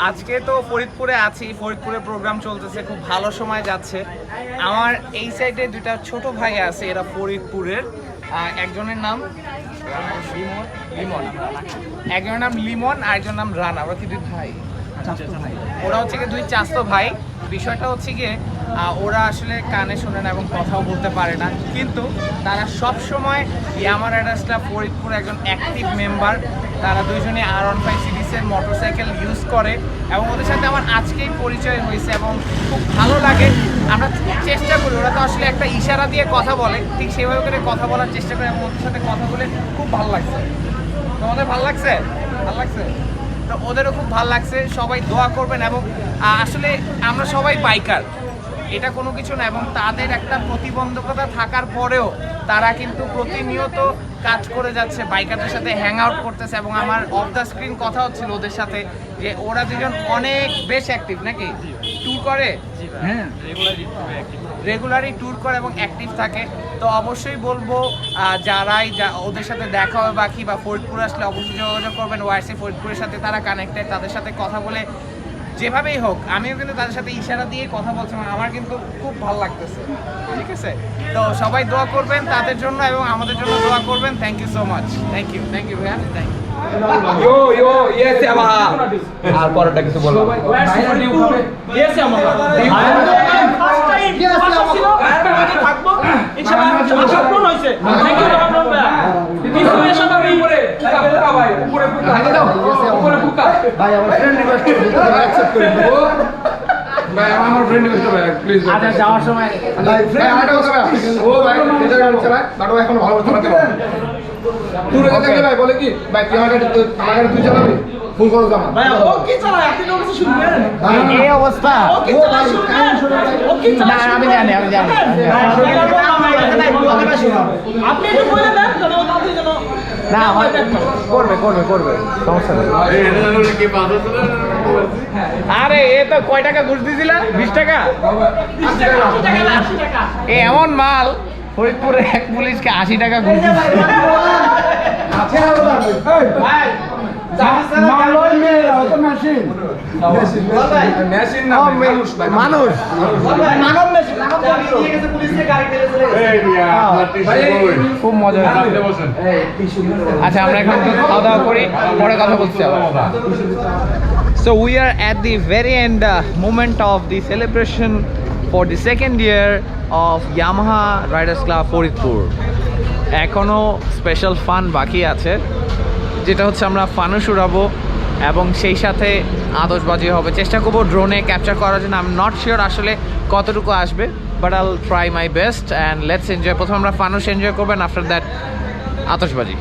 আজকে তো ফরিদপুরে আছি, ফরিদপুরে প্রোগ্রাম চলতেছে, খুব ভালো সময় যাচ্ছে। আমার এই সাইডে দুইটা ছোট ভাই আছে, এরা ফরিদপুরের। একজনের নাম লিমন, একজনের নাম লিমন আর একজনের নাম রানা। ওরা কি দুই ভাই? ওরা হচ্ছে কি দুই চাস্তো ভাই। বিষয়টা হচ্ছে গিয়ে ওরা আসলে কানে শোনে না এবং কথাও বলতে পারে না, কিন্তু তারা সব সময় ইয়ামার অ্যাডাসটা ফরিদপুর একজন অ্যাক্টিভ মেম্বার। তারা দুইজনে R15 সিরিজের মোটরসাইকেল ইউজ করে এবং ওদের সাথে আমার আজকেই পরিচয় হয়েছে এবং খুব ভালো লাগে। আমরা চেষ্টা করি, ওরা তো আসলে একটা ইশারা দিয়ে কথা বলে, ঠিক সেভাবে করে কথা বলার চেষ্টা করি এবং ওদের সাথে কথা বলে খুব ভালো লাগছে। তোমাদের ভালো লাগছে? ভালো লাগছে? তো ওদেরও খুব ভালো লাগছে। সবাই দোয়া করবেন এবং আসলে আমরা সবাই বাইকার, এটা কোনো কিছু না, এবং তাদের একটা প্রতিবন্ধকতা থাকার পরেও তারা কিন্তু প্রতিনিয়ত কাজ করে যাচ্ছে, বাইকারদের সাথে হ্যাং আউট করতেছে। এবং আমার অফ দ্য স্ক্রিন কথা হচ্ছিল ওদের সাথে যে ওরা দুজন অনেক বেশ অ্যাক্টিভ, নাকি ট্যুর করে, হ্যাঁ রেগুলারই ট্যুর করে এবং অ্যাক্টিভ থাকে। তো অবশ্যই বলবো যারাই ওদের সাথে দেখা হবে বাকি বা ফরিদপুর আসলে অবশ্যই যোগাযোগ করবেন। ওয়াইসি ফরিদপুরের সাথে তারা কানেক্টেড, তাদের সাথে কথা বলে যেভাবেই হোক, আমিও কিন্তু তাদের সাথে ইশারা দিয়ে কথা বলছিলাম, আমার কিন্তু খুব ভালো লাগতেছে, ঠিক আছে? তো সবাই দোয়া করবেন তাদের জন্য এবং আমাদের জন্য দোয়া করবেন। Thank you so much, thank you ভাইয়া, থ্যাংক ইউ। আর পরেরটা কিছু বলবো আমার ফ্রেন্ড রিকোয়েস্ট ভাই প্লিজ আচ্ছা যাওয়ার সময় ভাই আরেকটা কথা ভাই ও ভাই এটা গাড়ি চালায় বাট ও এখন ভালো চালাতে পারে তুই রেখে ভাই বলে কি ভাই তুই আমার গাড়ি তুই চালাবি ফোন করো জামা ভাই ও কি চালায় আপনি তো কিছু শুনবেন এই অবস্থা ও কি চালায় ও কি চালায় না আমি জানি আপনি একটু বলে দেন যেন ও তাড়াতাড়ি যেন না করবে সমস্যা নেই। আরে এ তো কয় টাকা ঘুষ দিয়েছিল? 20 টাকা। এমন মাল ফরিদপুরে এক পুলিশকে 80 টাকা ঘুষ দিয়েছে। খুব মজা। আচ্ছা আমরা এখন খাওয়া দাওয়া করি, পরে কথা বলছি আবার। So we are at the very end moment of the celebration for the second year of Yamaha Riders Club Faridpur. এখনো স্পেশাল ফান বাকি আছে, যেটা হচ্ছে আমরা ফানুস উড়াবো এবং সেই সাথে আতশবাজি হবে। চেষ্টা করবো ড্রোনে ক্যাপচার করার জন্য। আমি নট শিওর আসলে কতটুকু আসবে, বাট আইল try my best and let's enjoy. প্রথমে আমরা ফানুস এনজয় করবেন, আফটার দ্যাট আতশবাজি।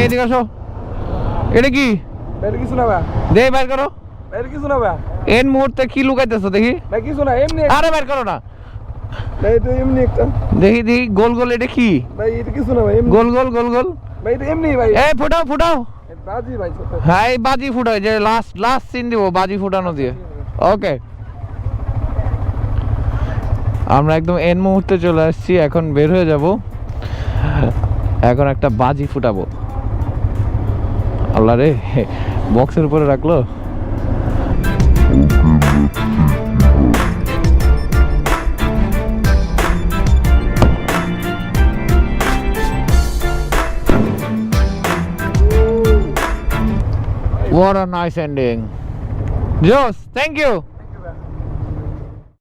এদিকে আসো। এটা কি? এটা কিছু না ভাই, দে বাইর করো। এটা কিছু না ভাই, এর মুহূর্তে কি লুকাইতেছো দেখি? ভাই কিছু না, এমনি। আরে বাইর করো না ভাই, এটা এমনি একটা। দেখি দেখি, গোল গোল এটা কি? ভাই এটা কিছু না ভাই, এমনি গোল গোল গোল গোল। ভাই এটা এমনি ভাই। এই ফুটাও ফুটাও। বাজি ভাই ছোট। হ্যাঁ এই বাজি ফুটাও, যে লাস্ট সিন দিব বাজি ফুটানো দিয়ে। ওকে আমরা একদম এন মুহূর্তে চলে আসছি, এখন বের হয়ে যাব, এখন একটা বাজি ফুটাবো। আল্লাহ রে, বক্সের উপরে রাখলো। What a nice ending. Joss, thank you.